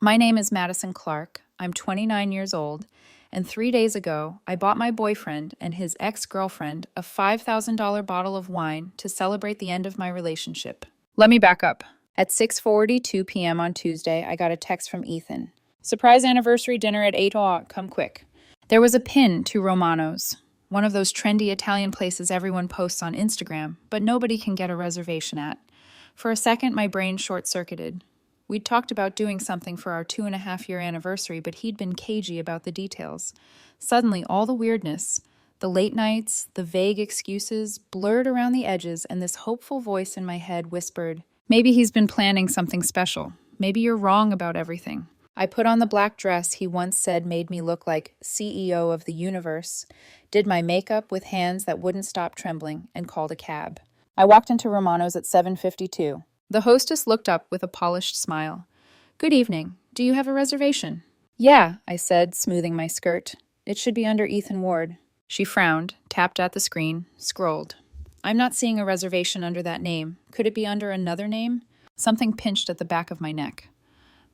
My name is Madison Clark. I'm 29 years old, and 3 days ago, I bought my boyfriend and his ex-girlfriend a $5,000 bottle of wine to celebrate the end of my relationship. Let me back up. At 6:42 p.m. on Tuesday, I got a text from Ethan. Surprise anniversary dinner at 8 o'clock. Come quick. There was a pin to Romano's, one of those trendy Italian places everyone posts on Instagram, but nobody can get a reservation at. For a second, my brain short-circuited. We'd talked about doing something for our 2.5-year anniversary, but he'd been cagey about the details. Suddenly, all the weirdness, the late nights, the vague excuses, blurred around the edges, and this hopeful voice in my head whispered, maybe he's been planning something special. Maybe you're wrong about everything. I put on the black dress he once said made me look like CEO of the universe, did my makeup with hands that wouldn't stop trembling, and called a cab. I walked into Romano's at 7:52. The hostess looked up with a polished smile. Good evening. Do you have a reservation? Yeah, I said, smoothing my skirt. It should be under Ethan Ward. She frowned, tapped at the screen, scrolled. I'm not seeing a reservation under that name. Could it be under another name? Something pinched at the back of my neck.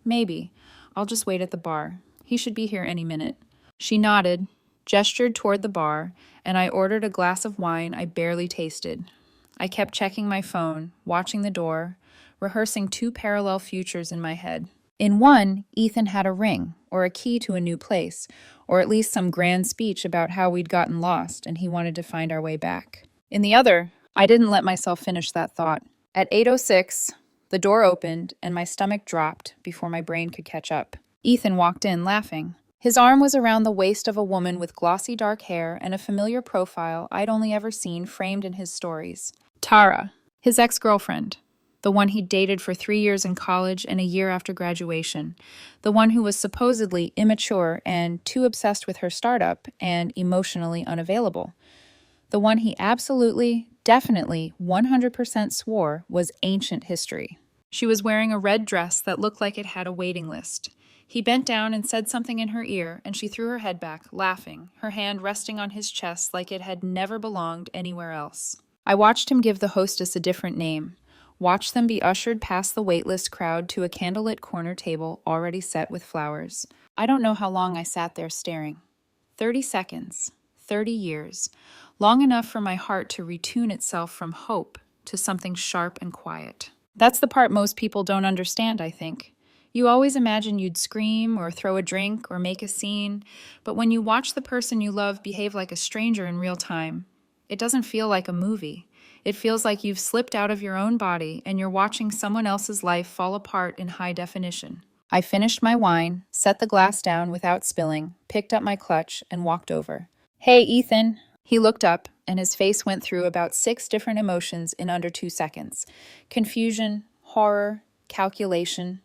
Maybe. I'll just wait at the bar. He should be here any minute. She nodded, gestured toward the bar, and I ordered a glass of wine I barely tasted. I kept checking my phone, watching the door, rehearsing two parallel futures in my head. In one, Ethan had a ring, or a key to a new place, or at least some grand speech about how we'd gotten lost and he wanted to find our way back. In the other, I didn't let myself finish that thought. At 8:06, the door opened and my stomach dropped before my brain could catch up. Ethan walked in, laughing. His arm was around the waist of a woman with glossy dark hair and a familiar profile I'd only ever seen framed in his stories. Tara, his ex-girlfriend. The one he'd dated for 3 years in college and a year after graduation. The one who was supposedly immature and too obsessed with her startup and emotionally unavailable. The one he absolutely, definitely, 100% swore was ancient history. She was wearing a red dress that looked like it had a waiting list. He bent down and said something in her ear, and she threw her head back, laughing, her hand resting on his chest like it had never belonged anywhere else. I watched him give the hostess a different name, watched them be ushered past the waitlist crowd to a candlelit corner table already set with flowers. I don't know how long I sat there staring. 30 seconds, 30 years, long enough for my heart to retune itself from hope to something sharp and quiet. That's the part most people don't understand, I think. You always imagine you'd scream or throw a drink or make a scene, but when you watch the person you love behave like a stranger in real time, it doesn't feel like a movie. It feels like you've slipped out of your own body and you're watching someone else's life fall apart in high definition. I finished my wine, set the glass down without spilling, picked up my clutch, and walked over. Hey, Ethan. He looked up, and his face went through about 6 different emotions in under 2 seconds. Confusion, horror, calculation.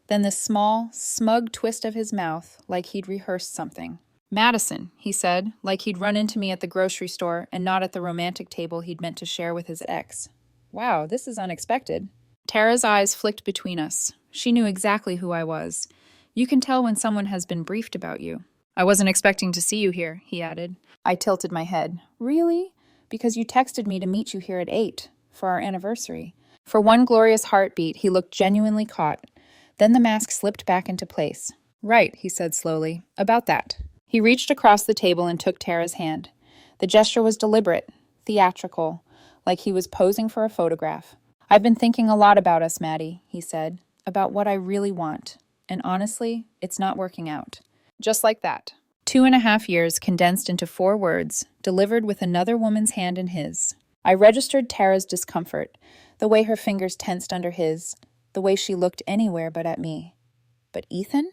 Then the small, smug twist of his mouth, like he'd rehearsed something. Madison, he said, like he'd run into me at the grocery store and not at the romantic table he'd meant to share with his ex. Wow, this is unexpected. Tara's eyes flicked between us. She knew exactly who I was. You can tell when someone has been briefed about you. I wasn't expecting to see you here, he added. I tilted my head. Really? Because you texted me to meet you here at 8, for our anniversary. For one glorious heartbeat, he looked genuinely caught. Then the mask slipped back into place. Right, he said slowly. About that. He reached across the table and took Tara's hand. The gesture was deliberate, theatrical, like he was posing for a photograph. I've been thinking a lot about us, Maddie, he said, about what I really want. And honestly, it's not working out. Just like that. 2.5 years condensed into 4 words, delivered with another woman's hand in his. I registered Tara's discomfort, the way her fingers tensed under his, the way she looked anywhere but at me. But Ethan?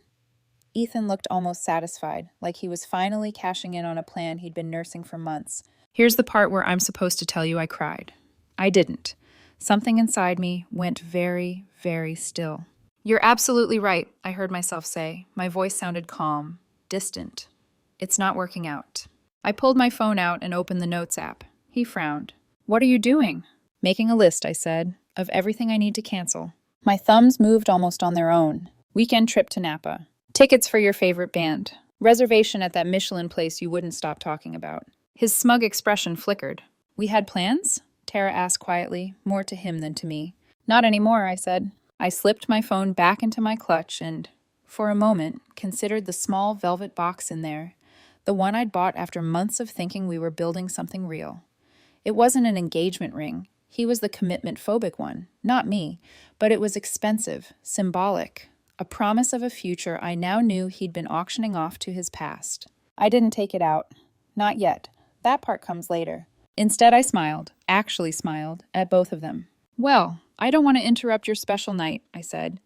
Ethan looked almost satisfied, like he was finally cashing in on a plan he'd been nursing for months. Here's the part where I'm supposed to tell you I cried. I didn't. Something inside me went very, very still. You're absolutely right, I heard myself say. My voice sounded calm, distant. It's not working out. I pulled my phone out and opened the Notes app. He frowned. What are you doing? Making a list, I said, of everything I need to cancel. My thumbs moved almost on their own. Weekend trip to Napa. Tickets for your favorite band. Reservation at that Michelin place you wouldn't stop talking about. His smug expression flickered. We had plans? Tara asked quietly, more to him than to me. Not anymore, I said. I slipped my phone back into my clutch and, for a moment, considered the small velvet box in there, the one I'd bought after months of thinking we were building something real. It wasn't an engagement ring. He was the commitment-phobic one, not me, but it was expensive, symbolic, a promise of a future I now knew he'd been auctioning off to his past. I didn't take it out. Not yet. That part comes later. Instead, I smiled, actually smiled, at both of them. "Well, I don't want to interrupt your special night," I said.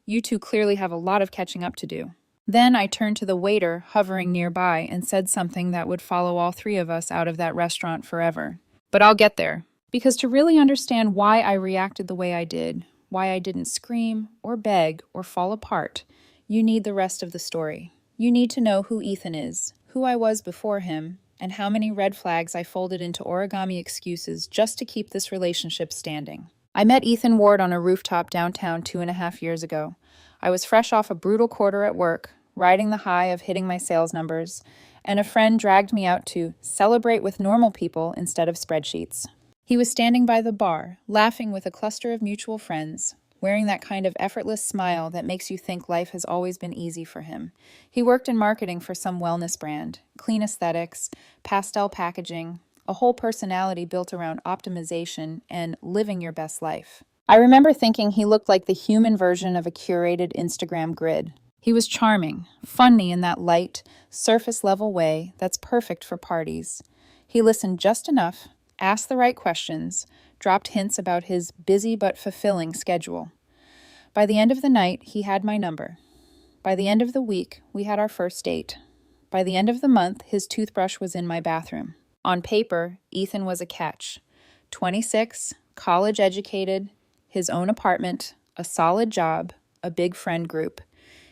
"You two clearly have a lot of catching up to do." Then I turned to the waiter hovering nearby and said something that would follow all three of us out of that restaurant forever. But I'll get there. Because to really understand why I reacted the way I did, why I didn't scream or beg or fall apart, you need the rest of the story. You need to know who Ethan is, who I was before him, and how many red flags I folded into origami excuses just to keep this relationship standing. I met Ethan Ward on a rooftop downtown 2.5 years ago. I was fresh off a brutal quarter at work, riding the high of hitting my sales numbers, and a friend dragged me out to celebrate with normal people instead of spreadsheets. He was standing by the bar, laughing with a cluster of mutual friends, wearing that kind of effortless smile that makes you think life has always been easy for him. He worked in marketing for some wellness brand, clean aesthetics, pastel packaging, a whole personality built around optimization and living your best life. I remember thinking he looked like the human version of a curated Instagram grid. He was charming, funny in that light, surface-level way that's perfect for parties. He listened just enough, asked the right questions, dropped hints about his busy but fulfilling schedule. By the end of the night, he had my number. By the end of the week, we had our first date. By the end of the month, his toothbrush was in my bathroom. On paper, Ethan was a catch. 26, college-educated, his own apartment, a solid job, a big friend group.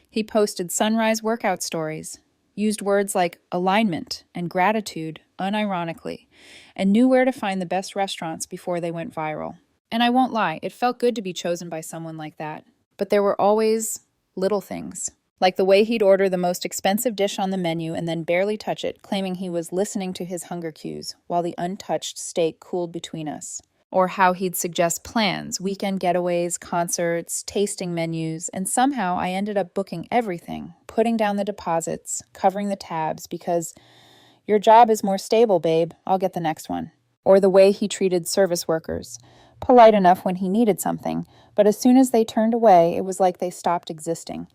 He posted sunrise workout stories, used words like alignment and gratitude unironically, and knew where to find the best restaurants before they went viral. And I won't lie, it felt good to be chosen by someone like that. But there were always little things, like the way he'd order the most expensive dish on the menu and then barely touch it, claiming he was listening to his hunger cues while the untouched steak cooled between us. Or how he'd suggest plans, weekend getaways, concerts, tasting menus, and somehow I ended up booking everything, putting down the deposits, covering the tabs, because your job is more stable, babe, I'll get the next one. Or the way he treated service workers, polite enough when he needed something, but as soon as they turned away, it was like they stopped existing.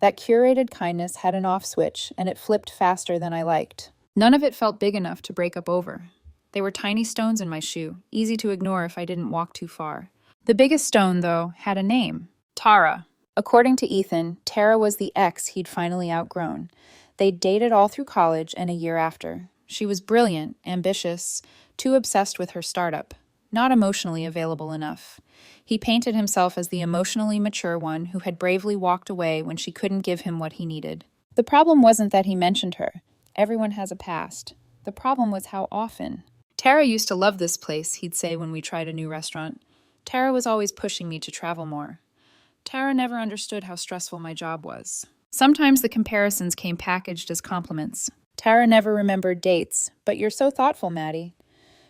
That curated kindness had an off switch, and it flipped faster than I liked. None of it felt big enough to break up over. They were tiny stones in my shoe, easy to ignore if I didn't walk too far. The biggest stone, though, had a name. Tara. According to Ethan, Tara was the ex he'd finally outgrown. They'd dated all through college and a year after. She was brilliant, ambitious, too obsessed with her startup, not emotionally available enough. He painted himself as the emotionally mature one who had bravely walked away when she couldn't give him what he needed. The problem wasn't that he mentioned her. Everyone has a past. The problem was how often. "Tara used to love this place," he'd say when we tried a new restaurant. "Tara was always pushing me to travel more. Tara never understood how stressful my job was." Sometimes the comparisons came packaged as compliments. "Tara never remembered dates, but you're so thoughtful, Maddie."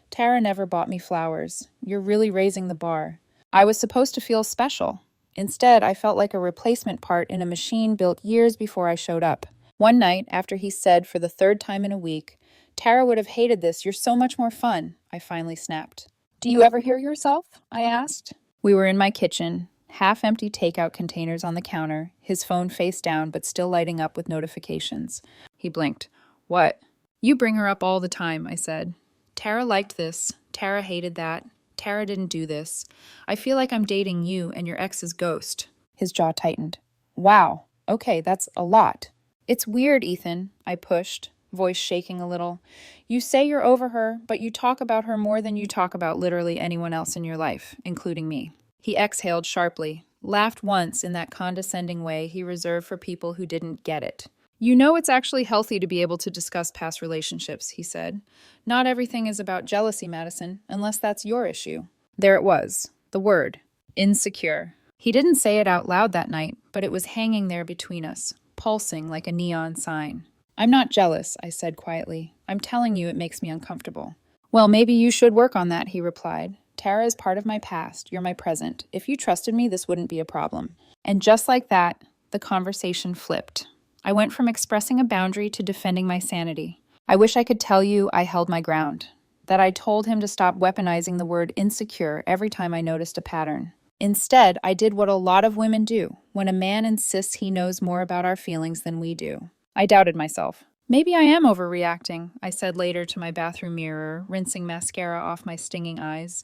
"Tara never bought me flowers. You're really raising the bar." I was supposed to feel special. Instead, I felt like a replacement part in a machine built years before I showed up. One night, after he said for the third time in a week, "Tara would have hated this. You're so much more fun," I finally snapped. "Do you ever hear yourself?" I asked. We were in my kitchen, half-empty takeout containers on the counter, his phone face down but still lighting up with notifications. He blinked. "What?" "You bring her up all the time," I said. "Tara liked this. Tara hated that. Tara didn't do this. I feel like I'm dating you and your ex's ghost." His jaw tightened. "Wow. Okay, that's a lot." "It's weird, Ethan," I pushed, voice shaking a little. "You say you're over her, but you talk about her more than you talk about literally anyone else in your life, including me." He exhaled sharply, laughed once in that condescending way he reserved for people who didn't get it. "You know it's actually healthy to be able to discuss past relationships," he said. "Not everything is about jealousy, Madison, unless that's your issue." There it was, the word, insecure. He didn't say it out loud that night, but it was hanging there between us, pulsing like a neon sign. "I'm not jealous," I said quietly. "I'm telling you it makes me uncomfortable." "Well, maybe you should work on that," he replied. "Tara is part of my past. You're my present. If you trusted me, this wouldn't be a problem." And just like that, the conversation flipped. I went from expressing a boundary to defending my sanity. I wish I could tell you I held my ground, that I told him to stop weaponizing the word insecure every time I noticed a pattern. Instead, I did what a lot of women do when a man insists he knows more about our feelings than we do. I doubted myself. Maybe I am overreacting, I said later to my bathroom mirror, rinsing mascara off my stinging eyes.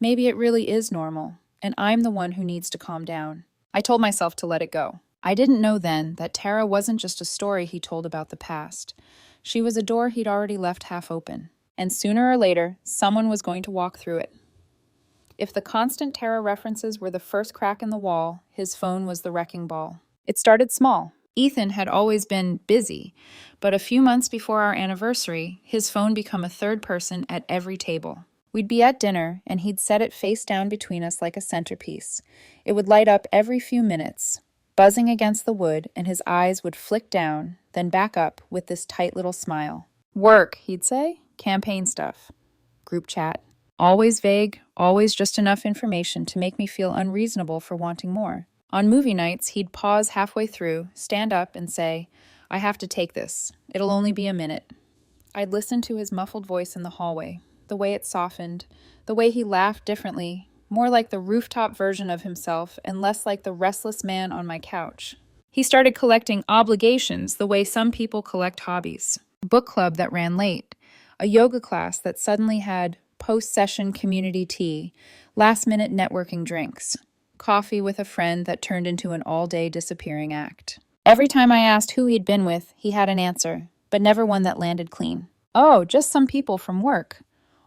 Maybe it really is normal, and I'm the one who needs to calm down. I told myself to let it go. I didn't know then that Tara wasn't just a story he told about the past. She was a door he'd already left half open, and sooner or later, someone was going to walk through it. If the constant Tara references were the first crack in the wall, his phone was the wrecking ball. It started small. Ethan had always been busy, but a few months before our anniversary, his phone became a third person at every table. We'd be at dinner, and he'd set it face down between us like a centerpiece. It would light up every few minutes, buzzing against the wood, and his eyes would flick down, then back up with this tight little smile. Work, he'd say. Campaign stuff. Group chat. Always vague, always just enough information to make me feel unreasonable for wanting more. On movie nights, he'd pause halfway through, stand up, and say, "I have to take this. It'll only be a minute." I'd listen to his muffled voice in the hallway, the way it softened, the way he laughed differently, more like the rooftop version of himself and less like the restless man on my couch. He started collecting obligations the way some people collect hobbies. Book club that ran late, a yoga class that suddenly had post-session community tea, last-minute networking drinks, coffee with a friend that turned into an all-day disappearing act. Every time I asked who he'd been with, he had an answer, but never one that landed clean. "Oh, just some people from work.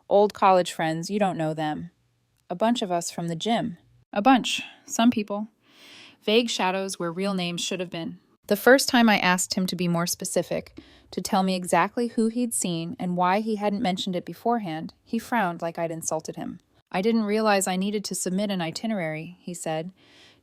Old college friends, you don't know them. A bunch of us from the gym." A bunch. Some people. Vague shadows where real names should have been. The first time I asked him to be more specific, to tell me exactly who he'd seen and why he hadn't mentioned it beforehand, he frowned like I'd insulted him. "I didn't realize I needed to submit an itinerary," he said.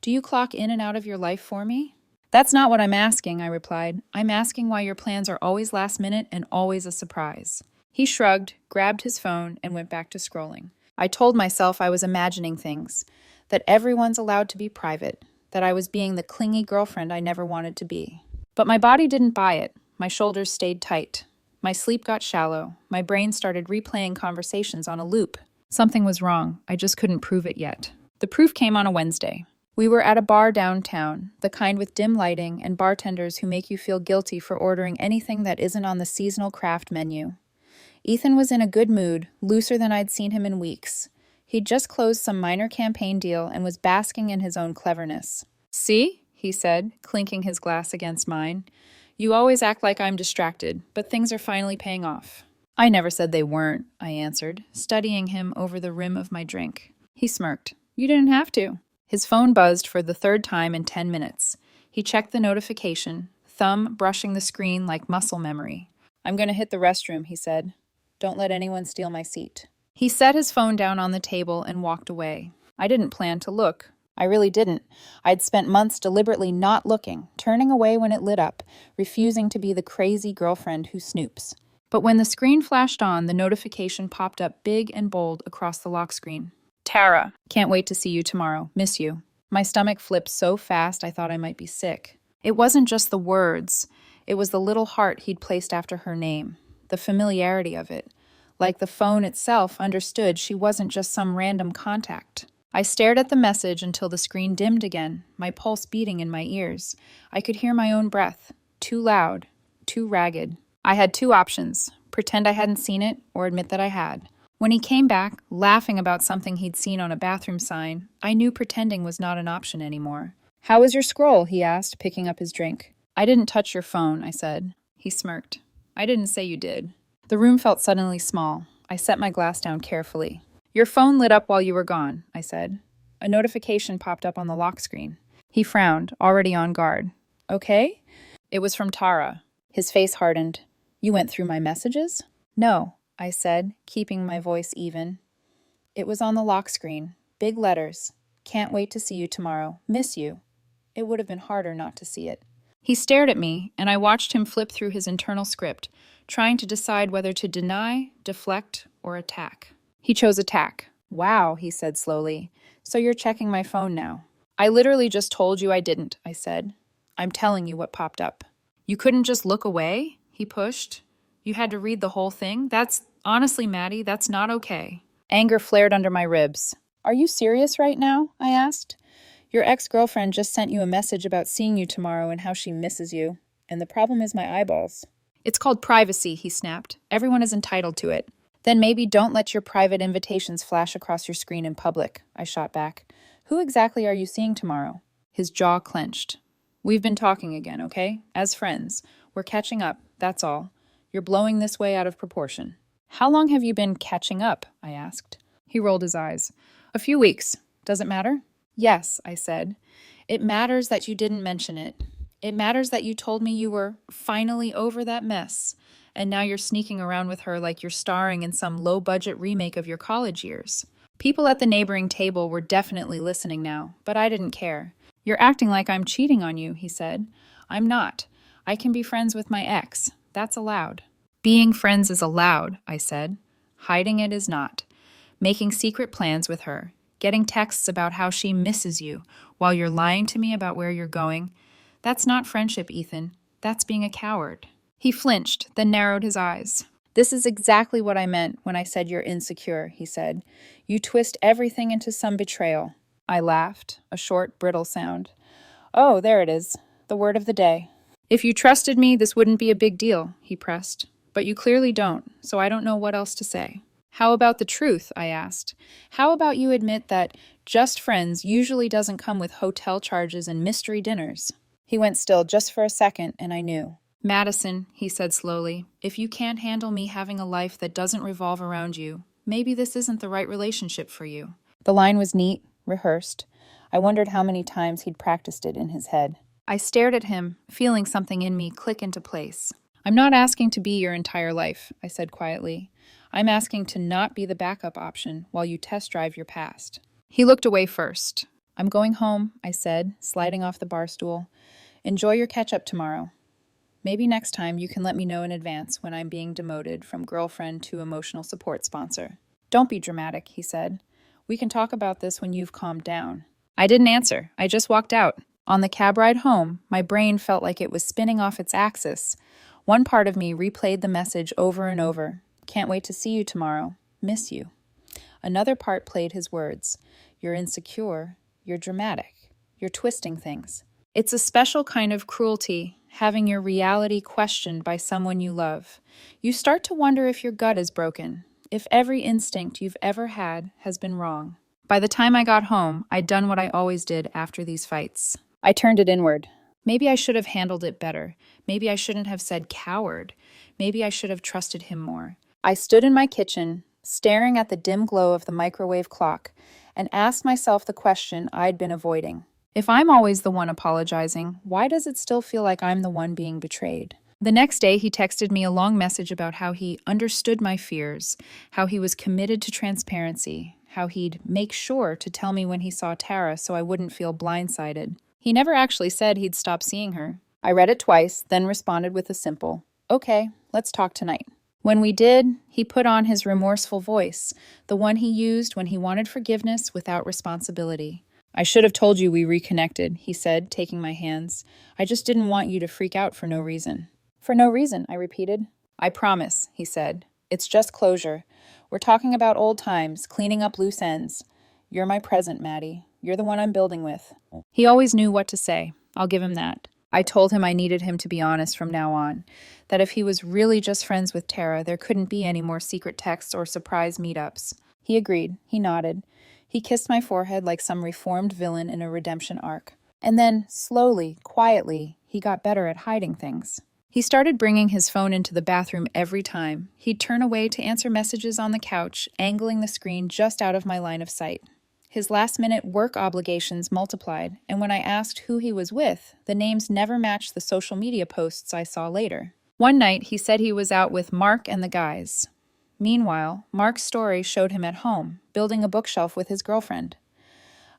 "Do you clock in and out of your life for me?" "That's not what I'm asking," I replied. "I'm asking why your plans are always last minute and always a surprise." He shrugged, grabbed his phone, and went back to scrolling. I told myself I was imagining things, that everyone's allowed to be private, that I was being the clingy girlfriend I never wanted to be. But my body didn't buy it. My shoulders stayed tight. My sleep got shallow. My brain started replaying conversations on a loop. Something was wrong. I just couldn't prove it yet. The proof came on a Wednesday. We were at a bar downtown, the kind with dim lighting and bartenders who make you feel guilty for ordering anything that isn't on the seasonal craft menu. Ethan was in a good mood, looser than I'd seen him in weeks. He'd just closed some minor campaign deal and was basking in his own cleverness. "See?" he said, clinking his glass against mine. "You always act like I'm distracted, but things are finally paying off." "I never said they weren't," I answered, studying him over the rim of my drink. He smirked. "You didn't have to." His phone buzzed for the third time in 10 minutes. He checked the notification, thumb brushing the screen like muscle memory. "I'm going to hit the restroom," he said. "Don't let anyone steal my seat." He set his phone down on the table and walked away. I didn't plan to look. I really didn't. I'd spent months deliberately not looking, turning away when it lit up, refusing to be the crazy girlfriend who snoops. But when the screen flashed on, the notification popped up big and bold across the lock screen. "Tara, can't wait to see you tomorrow. Miss you." My stomach flipped so fast I thought I might be sick. It wasn't just the words. It was the little heart he'd placed after her name. The familiarity of it. Like the phone itself understood she wasn't just some random contact. I stared at the message until the screen dimmed again, my pulse beating in my ears. I could hear my own breath. Too loud. Too ragged. I had two options. Pretend I hadn't seen it, or admit that I had. When he came back, laughing about something he'd seen on a bathroom sign, I knew pretending was not an option anymore. "How was your scroll?" he asked, picking up his drink. "I didn't touch your phone," I said. He smirked. "I didn't say you did." The room felt suddenly small. I set my glass down carefully. "Your phone lit up while you were gone," I said. A notification popped up on the lock screen. He frowned, already on guard. "Okay?" It was from Tara. His face hardened. "You went through my messages?" "No," I said, keeping my voice even. It was on the lock screen. Big letters. "Can't wait to see you tomorrow. Miss you." It would have been harder not to see it. He stared at me, and I watched him flip through his internal script, trying to decide whether to deny, deflect, or attack. He chose attack. "Wow," he said slowly. "So you're checking my phone now." "I literally just told you I didn't," I said. I'm telling you what popped up. You couldn't just look away? He pushed. You had to read the whole thing? Honestly, Maddie, that's not okay. Anger flared under my ribs. Are you serious right now? I asked. Your ex-girlfriend just sent you a message about seeing you tomorrow and how she misses you. And the problem is my eyeballs. It's called privacy, he snapped. Everyone is entitled to it. Then maybe don't let your private invitations flash across your screen in public, I shot back. Who exactly are you seeing tomorrow? His jaw clenched. We've been talking again, okay? As friends. We're catching up, that's all. You're blowing this way out of proportion. How long have you been catching up? I asked. He rolled his eyes. A few weeks. Does it matter? Yes, I said. It matters that you didn't mention it. It matters that you told me you were finally over that mess, and now you're sneaking around with her like you're starring in some low-budget remake of your college years. People at the neighboring table were definitely listening now, but I didn't care. You're acting like I'm cheating on you, he said. I'm not. I can be friends with my ex. That's allowed. Being friends is allowed, I said. Hiding it is not. Making secret plans with her. Getting texts about how she misses you while you're lying to me about where you're going. That's not friendship, Ethan. That's being a coward. He flinched, then narrowed his eyes. This is exactly what I meant when I said you're insecure, he said. You twist everything into some betrayal. I laughed, a short, brittle sound. Oh, there it is. The word of the day. If you trusted me, this wouldn't be a big deal, he pressed. But you clearly don't, so I don't know what else to say. How about the truth? I asked. How about you admit that just friends usually doesn't come with hotel charges and mystery dinners? He went still just for a second, and I knew. Madison, he said slowly, if you can't handle me having a life that doesn't revolve around you, maybe this isn't the right relationship for you. The line was neat, rehearsed. I wondered how many times he'd practiced it in his head. I stared at him, feeling something in me click into place. I'm not asking to be your entire life, I said quietly. I'm asking to not be the backup option while you test drive your past. He looked away first. I'm going home, I said, sliding off the bar stool. Enjoy your catch-up tomorrow. Maybe next time you can let me know in advance when I'm being demoted from girlfriend to emotional support sponsor. Don't be dramatic, he said. We can talk about this when you've calmed down. I didn't answer. I just walked out. On the cab ride home, my brain felt like it was spinning off its axis. One part of me replayed the message over and over. Can't wait to see you tomorrow. Miss you. Another part played his words. You're insecure. You're dramatic. You're twisting things. It's a special kind of cruelty, having your reality questioned by someone you love. You start to wonder if your gut is broken, if every instinct you've ever had has been wrong. By the time I got home, I'd done what I always did after these fights. I turned it inward. Maybe I should have handled it better. Maybe I shouldn't have said coward. Maybe I should have trusted him more. I stood in my kitchen, staring at the dim glow of the microwave clock, and asked myself the question I'd been avoiding. If I'm always the one apologizing, why does it still feel like I'm the one being betrayed? The next day, he texted me a long message about how he understood my fears, how he was committed to transparency, how he'd make sure to tell me when he saw Tara so I wouldn't feel blindsided. He never actually said he'd stop seeing her. I read it twice, then responded with a simple, okay, let's talk tonight. When we did, he put on his remorseful voice, the one he used when he wanted forgiveness without responsibility. I should have told you we reconnected, he said, taking my hands. I just didn't want you to freak out for no reason. For no reason, I repeated. I promise, he said. It's just closure. We're talking about old times, cleaning up loose ends. You're my present, Maddie. You're the one I'm building with. He always knew what to say. I'll give him that. I told him I needed him to be honest from now on, that if he was really just friends with Tara, there couldn't be any more secret texts or surprise meetups. He agreed. He nodded. He kissed my forehead like some reformed villain in a redemption arc. And then, slowly, quietly, he got better at hiding things. He started bringing his phone into the bathroom every time. He'd turn away to answer messages on the couch, angling the screen just out of my line of sight. His last-minute work obligations multiplied, and when I asked who he was with, the names never matched the social media posts I saw later. One night, he said he was out with Mark and the guys. Meanwhile, Mark's story showed him at home, building a bookshelf with his girlfriend.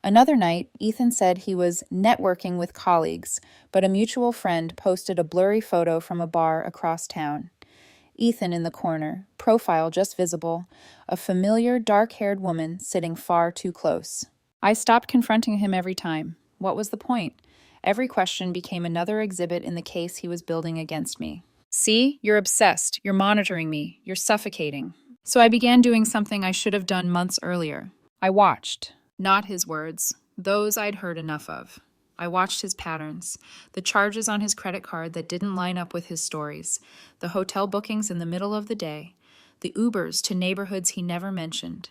Another night, Ethan said he was networking with colleagues, but a mutual friend posted a blurry photo from a bar across town. Ethan in the corner, profile just visible, a familiar dark-haired woman sitting far too close. I stopped confronting him every time. What was the point? Every question became another exhibit in the case he was building against me. See, you're obsessed, you're monitoring me, you're suffocating. So I began doing something I should have done months earlier. I watched. Not his words, those I'd heard enough of. I watched his patterns, the charges on his credit card that didn't line up with his stories, the hotel bookings in the middle of the day, the Ubers to neighborhoods he never mentioned,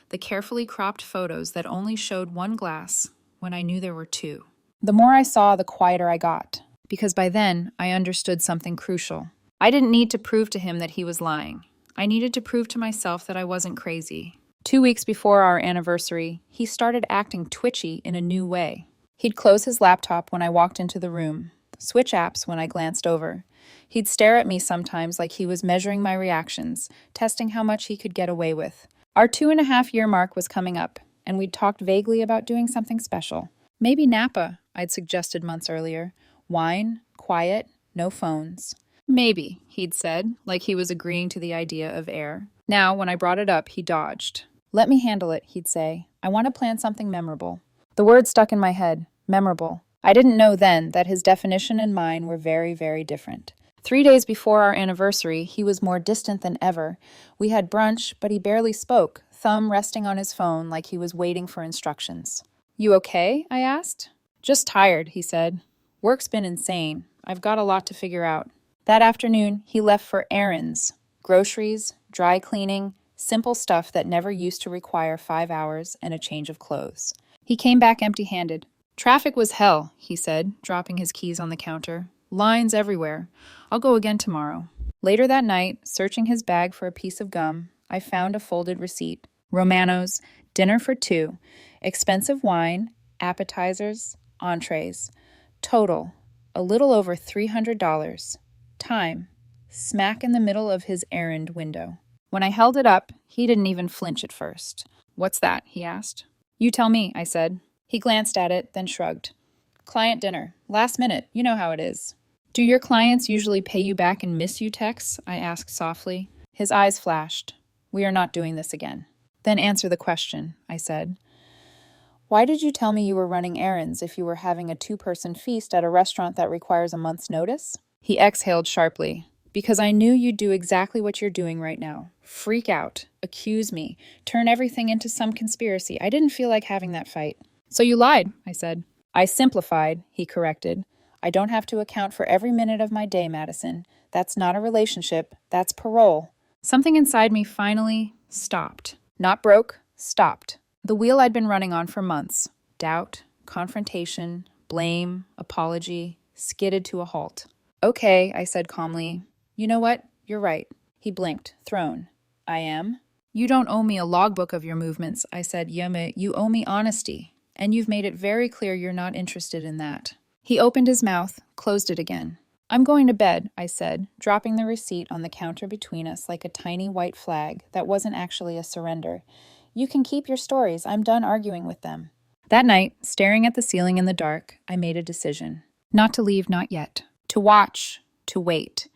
the carefully cropped photos that only showed one glass when I knew there were two. The more I saw, the quieter I got, because by then I understood something crucial. I didn't need to prove to him that he was lying. I needed to prove to myself that I wasn't crazy. 2 weeks before our anniversary, he started acting twitchy in a new way. He'd close his laptop when I walked into the room, switch apps when I glanced over. He'd stare at me sometimes like he was measuring my reactions, testing how much he could get away with. Our 2.5-year mark was coming up, and we'd talked vaguely about doing something special. Maybe Napa, I'd suggested months earlier. Wine, quiet, no phones. Maybe, he'd said, like he was agreeing to the idea of air. Now, when I brought it up, he dodged. Let me handle it, he'd say. I want to plan something memorable. The word stuck in my head, memorable. I didn't know then that his definition and mine were very, very different. 3 days before our anniversary, he was more distant than ever. We had brunch, but he barely spoke, thumb resting on his phone like he was waiting for instructions. You okay? I asked. Just tired, he said. Work's been insane. I've got a lot to figure out. That afternoon, he left for errands. Groceries, dry cleaning, simple stuff that never used to require 5 hours and a change of clothes. He came back empty-handed. Traffic was hell, he said, dropping his keys on the counter. Lines everywhere. I'll go again tomorrow. Later that night, searching his bag for a piece of gum, I found a folded receipt. Romano's, dinner for 2, expensive wine, appetizers, entrees. Total, a little over $300. Time, smack in the middle of his errand window. When I held it up, he didn't even flinch at first. What's that? He asked. You tell me, I said. He glanced at it, then shrugged. Client dinner. Last minute. You know how it is. Do your clients usually pay you back and miss you texts? I asked softly. His eyes flashed. We are not doing this again. Then answer the question, I said. Why did you tell me you were running errands if you were having a 2-person feast at a restaurant that requires a month's notice? He exhaled sharply. Because I knew you'd do exactly what you're doing right now. Freak out, accuse me, turn everything into some conspiracy. I didn't feel like having that fight. So you lied, I said. I simplified, he corrected. I don't have to account for every minute of my day, Madison. That's not a relationship. That's parole. Something inside me finally stopped. Not broke, stopped. The wheel I'd been running on for months. Doubt, confrontation, blame, apology, skidded to a halt. Okay, I said calmly. You know what? You're right. He blinked, thrown. I am? You don't owe me a logbook of your movements, I said. Yeme, you owe me honesty. And you've made it very clear you're not interested in that. He opened his mouth, closed it again. I'm going to bed, I said, dropping the receipt on the counter between us like a tiny white flag that wasn't actually a surrender. You can keep your stories. I'm done arguing with them. That night, staring at the ceiling in the dark, I made a decision. Not to leave, not yet. To watch, to wait.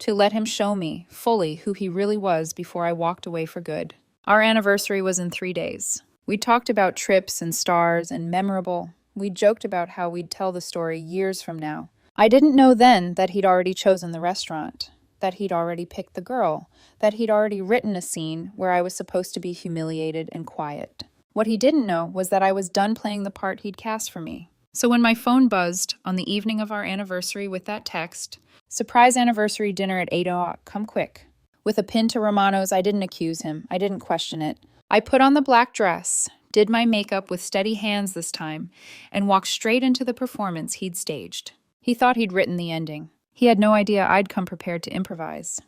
To let him show me, fully, who he really was before I walked away for good. Our anniversary was in 3 days. We talked about trips and stars and memorable. We joked about how we'd tell the story years from now. I didn't know then that he'd already chosen the restaurant, that he'd already picked the girl, that he'd already written a scene where I was supposed to be humiliated and quiet. What he didn't know was that I was done playing the part he'd cast for me. So when my phone buzzed on the evening of our anniversary with that text, surprise anniversary dinner at 8 o'clock, come quick. With a pin to Romano's, I didn't accuse him. I didn't question it. I put on the black dress, did my makeup with steady hands this time, and walked straight into the performance he'd staged. He thought he'd written the ending. He had no idea I'd come prepared to improvise.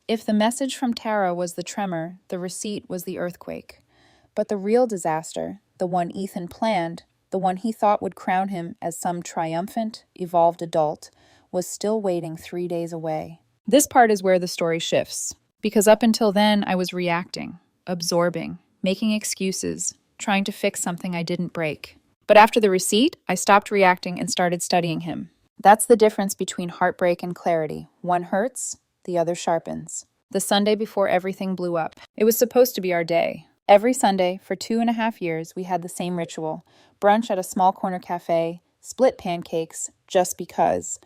If the message from Tara was the tremor, the receipt was the earthquake. But the real disaster, the one Ethan planned, the one he thought would crown him as some triumphant, evolved adult, was still waiting 3 days away. This part is where the story shifts, because up until then I was reacting, absorbing, making excuses, trying to fix something I didn't break. But after the receipt, I stopped reacting and started studying him. That's the difference between heartbreak and clarity. One hurts, the other sharpens. The Sunday before everything blew up. It was supposed to be our day. Every Sunday, for 2.5 years, we had the same ritual. Brunch at a small corner cafe, split pancakes, just because,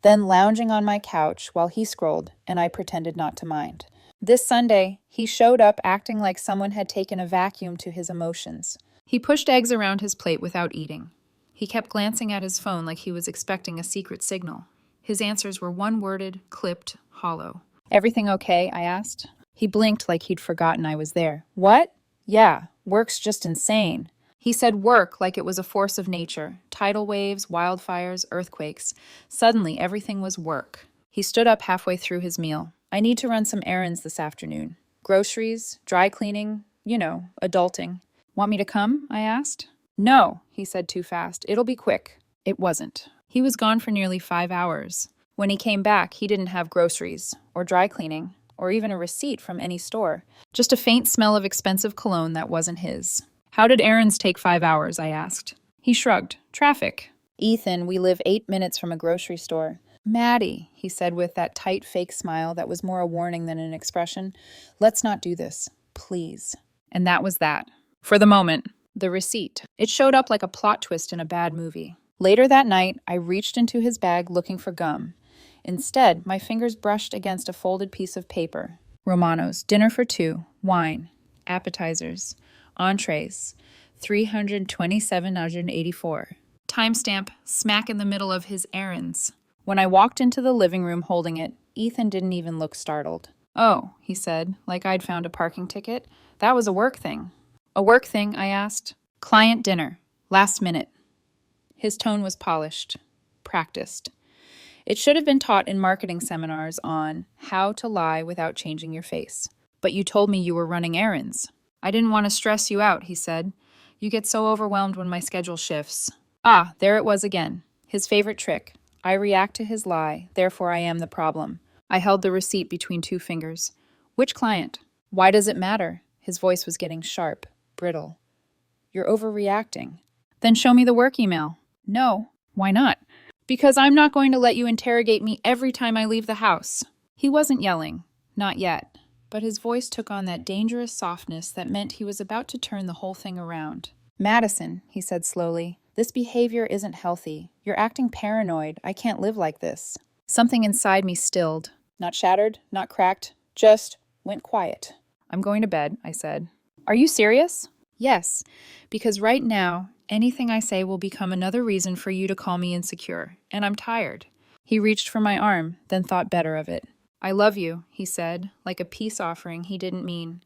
then lounging on my couch while he scrolled and I pretended not to mind. This Sunday, he showed up acting like someone had taken a vacuum to his emotions. He pushed eggs around his plate without eating. He kept glancing at his phone like he was expecting a secret signal. His answers were one-worded, clipped, hollow. "Everything okay?" I asked. He blinked like he'd forgotten I was there. "What?" "Yeah, work's just insane." He said work like it was a force of nature. Tidal waves, wildfires, earthquakes. Suddenly, everything was work. He stood up halfway through his meal. "I need to run some errands this afternoon. Groceries, dry cleaning, adulting." "Want me to come?" I asked. "No," he said too fast. "It'll be quick." It wasn't. He was gone for nearly 5 hours. When he came back, he didn't have groceries, or dry cleaning, or even a receipt from any store. Just a faint smell of expensive cologne that wasn't his. "How did errands take 5 hours?" I asked. He shrugged. "Traffic." "Ethan, we live 8 minutes from a grocery store." "Maddie," he said with that tight fake smile that was more a warning than an expression, "let's not do this. Please." And that was that. For the moment. The receipt. It showed up like a plot twist in a bad movie. Later that night, I reached into his bag looking for gum. Instead, my fingers brushed against a folded piece of paper. Romano's, dinner for 2, wine, appetizers, entrees, $327.84. Timestamp, smack in the middle of his errands. When I walked into the living room holding it, Ethan didn't even look startled. "Oh," he said, like I'd found a parking ticket. "That was a work thing." "A work thing?" I asked. "Client dinner. Last minute." His tone was polished, practiced. It should have been taught in marketing seminars on how to lie without changing your face. "But you told me you were running errands." "I didn't want to stress you out," he said. "You get so overwhelmed when my schedule shifts." Ah, there it was again. His favorite trick. I react to his lie, therefore I am the problem. I held the receipt between 2 fingers. "Which client?" "Why does it matter?" His voice was getting sharp, brittle. "You're overreacting." "Then show me the work email." "No." "Why not?" "Because I'm not going to let you interrogate me every time I leave the house." He wasn't yelling. Not yet. But his voice took on that dangerous softness that meant he was about to turn the whole thing around. "Madison," he said slowly, "this behavior isn't healthy. You're acting paranoid. I can't live like this." Something inside me stilled. Not shattered, not cracked, just went quiet. "I'm going to bed," I said. "Are you serious?" "Yes, because right now, anything I say will become another reason for you to call me insecure, and I'm tired." He reached for my arm, then thought better of it. "I love you," he said, like a peace offering he didn't mean.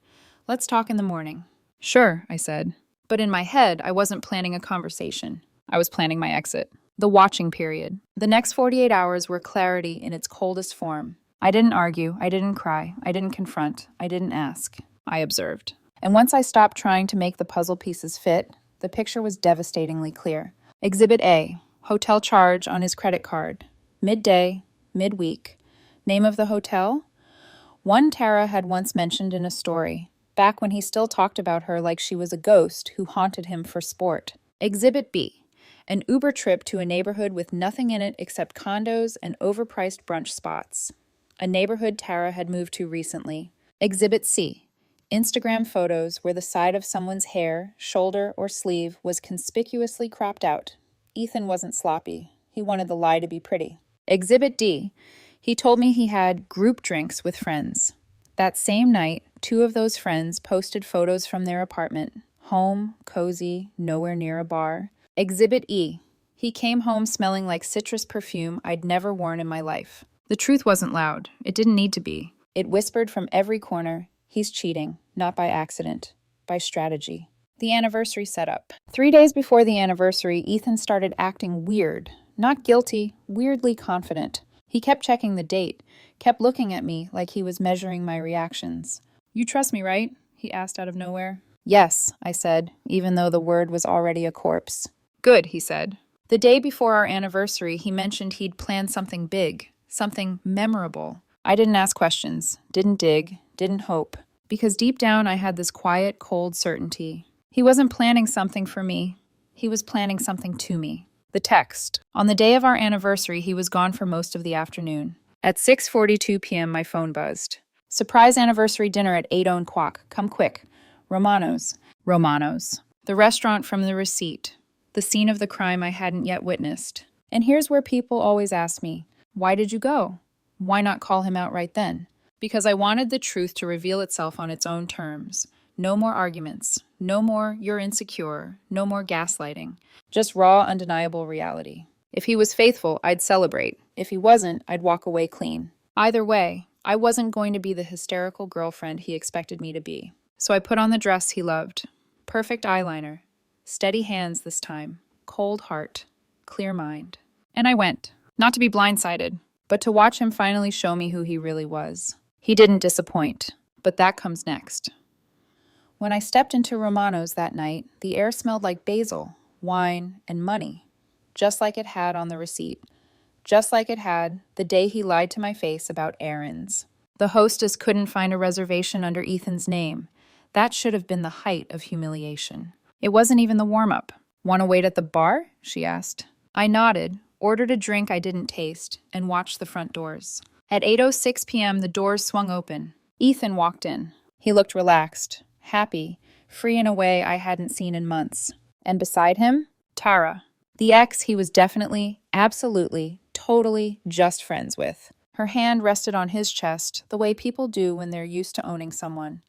"Let's talk in the morning." "Sure," I said. But in my head, I wasn't planning a conversation. I was planning my exit. The watching period. The next 48 hours were clarity in its coldest form. I didn't argue, I didn't cry, I didn't confront, I didn't ask. I observed. And once I stopped trying to make the puzzle pieces fit, the picture was devastatingly clear. Exhibit A, hotel charge on his credit card. Midday, midweek. Name of the hotel? One Tara had once mentioned in a story, back when he still talked about her like she was a ghost who haunted him for sport. Exhibit B, an Uber trip to a neighborhood with nothing in it except condos and overpriced brunch spots. A neighborhood Tara had moved to recently. Exhibit C, Instagram photos where the side of someone's hair, shoulder, or sleeve was conspicuously cropped out. Ethan wasn't sloppy. He wanted the lie to be pretty. Exhibit D, he told me he had group drinks with friends. That same night, 2 of those friends posted photos from their apartment. Home, cozy, nowhere near a bar. Exhibit E, he came home smelling like citrus perfume I'd never worn in my life. The truth wasn't loud. It didn't need to be. It whispered from every corner. He's cheating, not by accident, by strategy. The anniversary setup. 3 days before the anniversary, Ethan started acting weird. Not guilty, weirdly confident. He kept checking the date, kept looking at me like he was measuring my reactions. "You trust me, right?" he asked out of nowhere. "Yes," I said, even though the word was already a corpse. "Good," he said. The day before our anniversary, he mentioned he'd planned something big, something memorable. I didn't ask questions, didn't dig, didn't hope, because deep down I had this quiet, cold certainty. He wasn't planning something for me. He was planning something to me. The text. On the day of our anniversary, he was gone for most of the afternoon. At 6:42 p.m., my phone buzzed. "Surprise anniversary dinner at 8:00. Come quick. Romano's." Romano's. The restaurant from the receipt. the scene of the crime I hadn't yet witnessed. And here's where people always ask me, why did you go? Why not call him out right then? Because I wanted the truth to reveal itself on its own terms. No more arguments. No more "you're insecure." No more gaslighting. Just raw, undeniable reality. If he was faithful, I'd celebrate. If he wasn't, I'd walk away clean. Either way, I wasn't going to be the hysterical girlfriend he expected me to be. So I put on the dress he loved. Perfect eyeliner. Steady hands this time. Cold heart. Clear mind. And I went. Not to be blindsided, but to watch him finally show me who he really was. He didn't disappoint, but that comes next. When I stepped into Romano's that night, the air smelled like basil, wine, and money, just like it had on the receipt, just like it had the day he lied to my face about errands. The hostess couldn't find a reservation under Ethan's name. That should have been the height of humiliation. It wasn't even the warm-up. "Want to wait at the bar?" she asked. I nodded, ordered a drink I didn't taste, and watched the front doors. At 8:06 p.m., the doors swung open. Ethan walked in. He looked relaxed, happy, free in a way I hadn't seen in months. And beside him, Tara, the ex he was definitely, absolutely, totally just friends with. Her hand rested on his chest, the way people do when they're used to owning someone.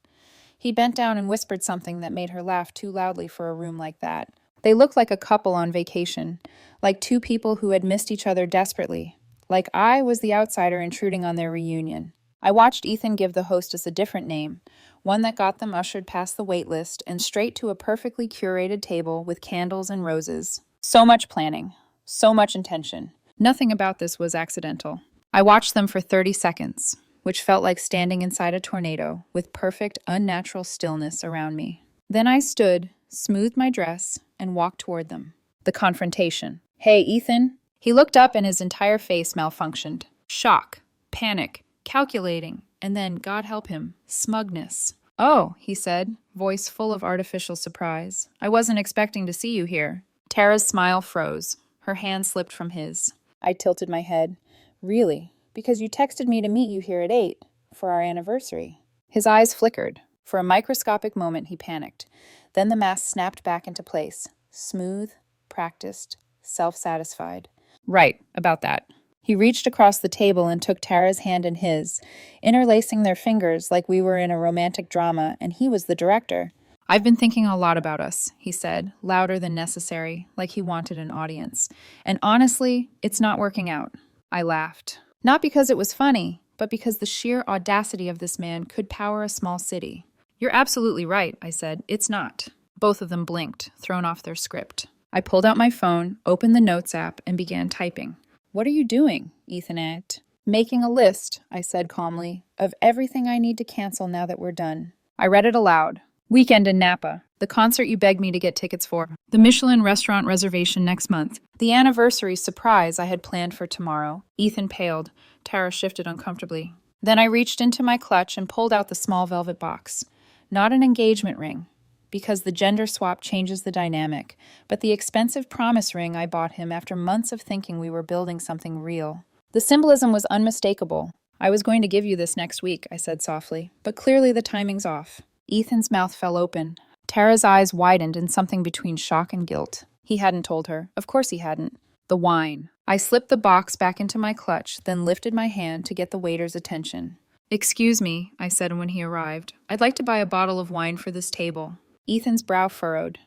He bent down and whispered something that made her laugh too loudly for a room like that. They looked like a couple on vacation, like two people who had missed each other desperately, like I was the outsider intruding on their reunion. I watched Ethan give the hostess a different name, one that got them ushered past the wait list and straight to a perfectly curated table with candles and roses. So much planning, so much intention. Nothing about this was accidental. I watched them for 30 seconds, which felt like standing inside a tornado with perfect, unnatural stillness around me. Then I stood, smoothed my dress, and walked toward them. The confrontation. "Hey, Ethan." He looked up and his entire face malfunctioned. Shock, panic, calculating, and then, God help him, smugness. "Oh," he said, voice full of artificial surprise. "I wasn't expecting to see you here." Tara's smile froze. Her hand slipped from his. I tilted my head. "Really? Because you texted me to meet you here at 8, for our anniversary." His eyes flickered. For a microscopic moment, he panicked. Then the mask snapped back into place. Smooth, practiced, self-satisfied. "Right, about that." He reached across the table and took Tara's hand in his, interlacing their fingers like we were in a romantic drama and he was the director. "I've been thinking a lot about us," he said, louder than necessary, like he wanted an audience. "And honestly, it's not working out." I laughed. Not because it was funny, but because the sheer audacity of this man could power a small city. "You're absolutely right," I said. "It's not." Both of them blinked, thrown off their script. I pulled out my phone, opened the Notes app, and began typing. "What are you doing?" Ethan asked. "Making a list," I said calmly, "of everything I need to cancel now that we're done." I read it aloud. "Weekend in Napa. The concert you begged me to get tickets for. The Michelin restaurant reservation next month. The anniversary surprise I had planned for tomorrow." Ethan paled. Tara shifted uncomfortably. Then I reached into my clutch and pulled out the small velvet box. Not an engagement ring, because the gender swap changes the dynamic, but the expensive promise ring I bought him after months of thinking we were building something real. The symbolism was unmistakable. "I was going to give you this next week," I said softly, "but clearly the timing's off." Ethan's mouth fell open. Tara's eyes widened in something between shock and guilt. He hadn't told her. Of course he hadn't. The wine. I slipped the box back into my clutch, then lifted my hand to get the waiter's attention. "Excuse me," I said when he arrived. "I'd like to buy a bottle of wine for this table." Ethan's brow furrowed.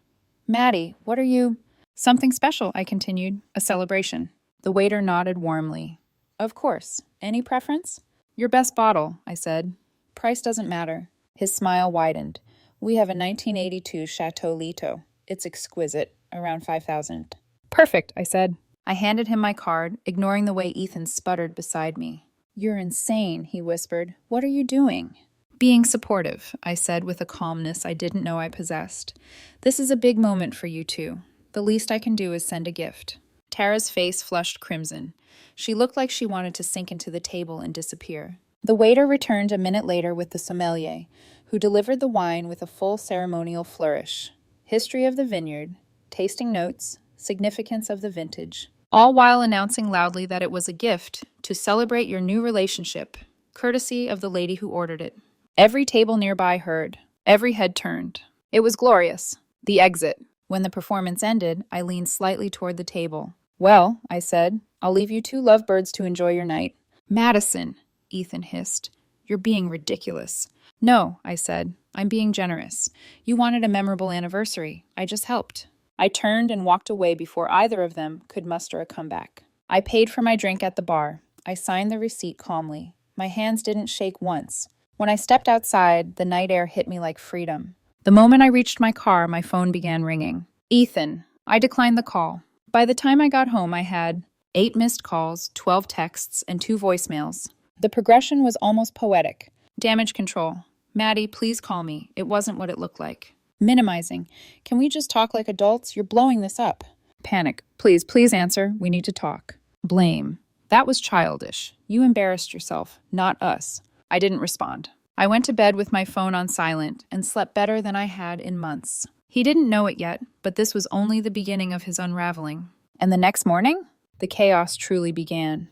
"Maddie, what are you—" "Something special," I continued. "A celebration." The waiter nodded warmly. "Of course. Any preference?" "Your best bottle," I said. "Price doesn't matter." His smile widened. "We have a 1982 Chateau Lito. It's exquisite, around 5,000. "Perfect," I said. I handed him my card, ignoring the way Ethan sputtered beside me. "You're insane," he whispered. "What are you doing?" "Being supportive," I said with a calmness I didn't know I possessed. "This is a big moment for you two. The least I can do is send a gift." Tara's face flushed crimson. She looked like she wanted to sink into the table and disappear. The waiter returned a minute later with the sommelier, who delivered the wine with a full ceremonial flourish. History of the vineyard, tasting notes, significance of the vintage. All while announcing loudly that it was a gift to celebrate your new relationship, courtesy of the lady who ordered it. Every table nearby heard. Every head turned. It was glorious. The exit. When the performance ended, I leaned slightly toward the table. "Well," I said, "I'll leave you two lovebirds to enjoy your night." "Madison," Ethan hissed, "you're being ridiculous." "No," I said, "I'm being generous. You wanted a memorable anniversary. I just helped." I turned and walked away before either of them could muster a comeback. I paid for my drink at the bar. I signed the receipt calmly. My hands didn't shake once. When I stepped outside, the night air hit me like freedom. The moment I reached my car, my phone began ringing. "Ethan." I declined the call. By the time I got home, I had 8 missed calls, 12 texts, and 2 voicemails. The progression was almost poetic. Damage control. "Maddie, please call me. It wasn't what it looked like." Minimizing. "Can we just talk like adults? You're blowing this up." Panic. Please answer. We need to talk." Blame. "That was childish. You embarrassed yourself, not us." I didn't respond. I went to bed with my phone on silent and slept better than I had in months. He didn't know it yet, but this was only the beginning of his unraveling. And the next morning, the chaos truly began.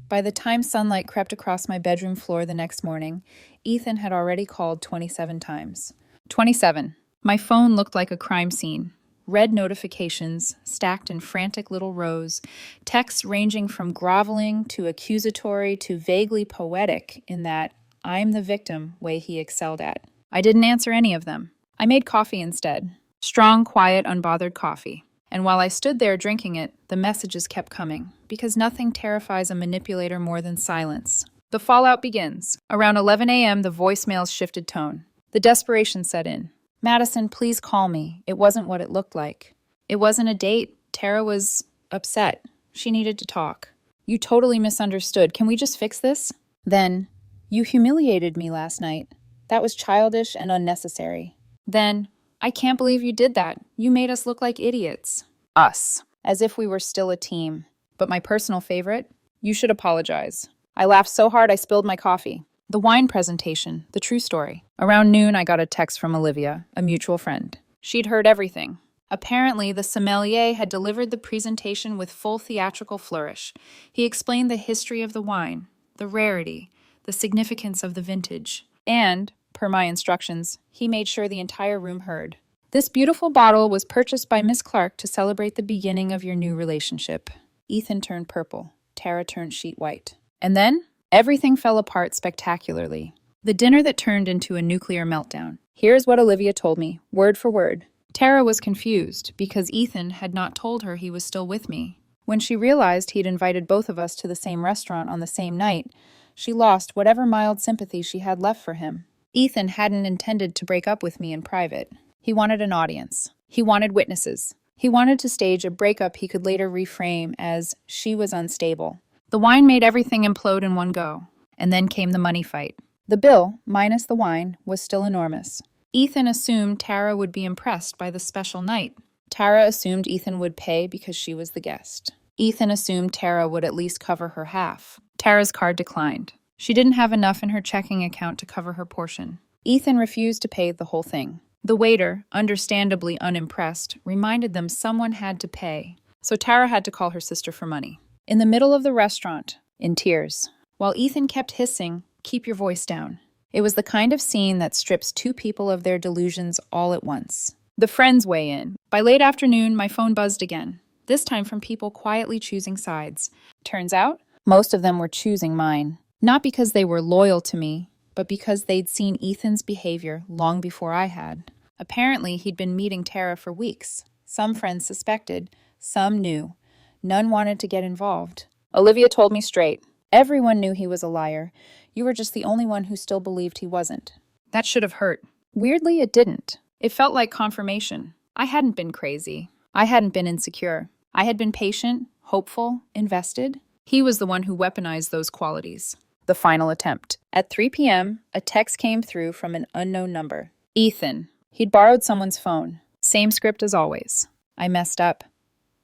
By the time sunlight crept across my bedroom floor the next morning, Ethan had already called 27 times. 27. My phone looked like a crime scene. Red notifications stacked in frantic little rows, texts ranging from groveling to accusatory to vaguely poetic in that "I'm the victim" way he excelled at. I didn't answer any of them. I made coffee instead. Strong, quiet, unbothered coffee. And while I stood there drinking it, the messages kept coming, because nothing terrifies a manipulator more than silence. The fallout begins. Around 11 a.m., the voicemails shifted tone. The desperation set in. "Madison, please call me. It wasn't what it looked like. It wasn't a date. Tara was upset. She needed to talk. You totally misunderstood. Can we just fix this?" Then, "You humiliated me last night. That was childish and unnecessary." Then, "I can't believe you did that. You made us look like idiots." Us. As if we were still a team. But my personal favorite? "You should apologize." I laughed so hard I spilled my coffee. The wine presentation, the true story. Around noon, I got a text from Olivia, a mutual friend. She'd heard everything. Apparently, the sommelier had delivered the presentation with full theatrical flourish. He explained the history of the wine, the rarity, the significance of the vintage, and, per my instructions, he made sure the entire room heard. "This beautiful bottle was purchased by Miss Clark to celebrate the beginning of your new relationship." Ethan turned purple. Tara turned sheet white. And then, everything fell apart spectacularly. The dinner that turned into a nuclear meltdown. Here's what Olivia told me, word for word. Tara was confused because Ethan had not told her he was still with me. When she realized he'd invited both of us to the same restaurant on the same night, she lost whatever mild sympathy she had left for him. Ethan hadn't intended to break up with me in private. He wanted an audience. He wanted witnesses. He wanted to stage a breakup he could later reframe as "she was unstable." The wine made everything implode in one go. And then came the money fight. The bill, minus the wine, was still enormous. Ethan assumed Tara would be impressed by the special night. Tara assumed Ethan would pay because she was the guest. Ethan assumed Tara would at least cover her half. Tara's card declined. She didn't have enough in her checking account to cover her portion. Ethan refused to pay the whole thing. The waiter, understandably unimpressed, reminded them someone had to pay. So Tara had to call her sister for money. In the middle of the restaurant, in tears, while Ethan kept hissing, "Keep your voice down." It was the kind of scene that strips two people of their delusions all at once. The friends weigh in. By late afternoon, my phone buzzed again, this time from people quietly choosing sides. Turns out, most of them were choosing mine. Not because they were loyal to me, but because they'd seen Ethan's behavior long before I had. Apparently, he'd been meeting Tara for weeks. Some friends suspected, some knew. None wanted to get involved. Olivia told me straight. Everyone knew he was a liar. You were just the only one who still believed he wasn't. That should have hurt. Weirdly, it didn't. It felt like confirmation. I hadn't been crazy. I hadn't been insecure. I had been patient, hopeful, invested. He was the one who weaponized those qualities. The final attempt. At 3 p.m., a text came through from an unknown number. Ethan. He'd borrowed someone's phone. Same script as always. I messed up.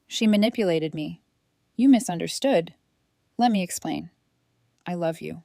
She manipulated me. You misunderstood. Let me explain. I love you.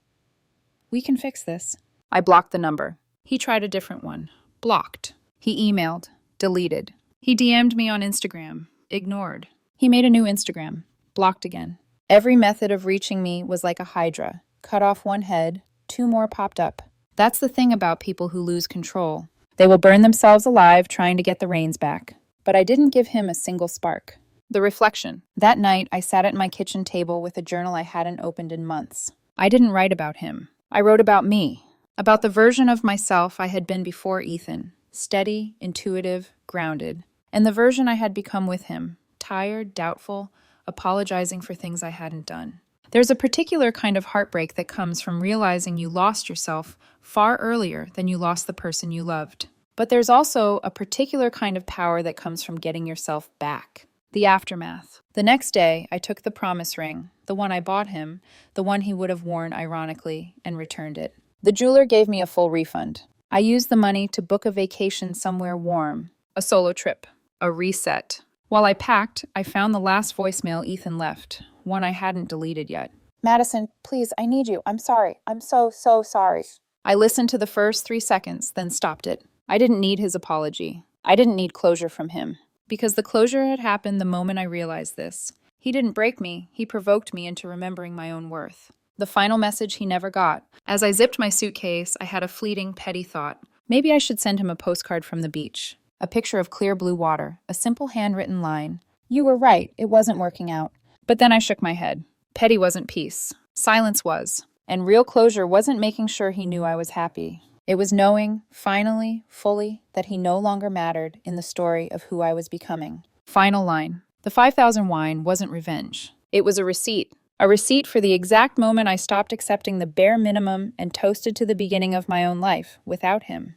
We can fix this. I blocked the number. He tried a different one. Blocked. He emailed. Deleted. He DM'd me on Instagram. Ignored. He made a new Instagram. Blocked again. Every method of reaching me was like a hydra. Cut off one head, 2 more popped up. That's the thing about people who lose control. They will burn themselves alive trying to get the reins back. but I didn't give him a single spark. The reflection. That night, I sat at my kitchen table with a journal I hadn't opened in months. I didn't write about him. I wrote about me, about the version of myself I had been before Ethan, steady, intuitive, grounded, and the version I had become with him, tired, doubtful, apologizing for things I hadn't done. There's a particular kind of heartbreak that comes from realizing you lost yourself far earlier than you lost the person you loved. But there's also a particular kind of power that comes from getting yourself back. The aftermath. The next day, I took the promise ring, the one I bought him, the one he would have worn ironically, and returned it. The jeweler gave me a full refund. I used the money to book a vacation somewhere warm, a solo trip, a reset. While I packed, I found the last voicemail Ethan left, one I hadn't deleted yet. Madison, please, I need you. I'm sorry. I'm so sorry. I listened to the first 3 seconds, then stopped it. I didn't need his apology. I didn't need closure from him. Because the closure had happened the moment I realized this. He didn't break me, he provoked me into remembering my own worth. The final message he never got. As I zipped my suitcase, I had a fleeting, petty thought. Maybe I should send him a postcard from the beach. A picture of clear blue water, a simple handwritten line. You were right, it wasn't working out. But then I shook my head. Petty wasn't peace. Silence was. And real closure wasn't making sure he knew I was happy. It was knowing, finally, fully, that he no longer mattered in the story of who I was becoming. Final line. The 5,000 wine wasn't revenge. It was a receipt. A receipt for the exact moment I stopped accepting the bare minimum and toasted to the beginning of my own life without him.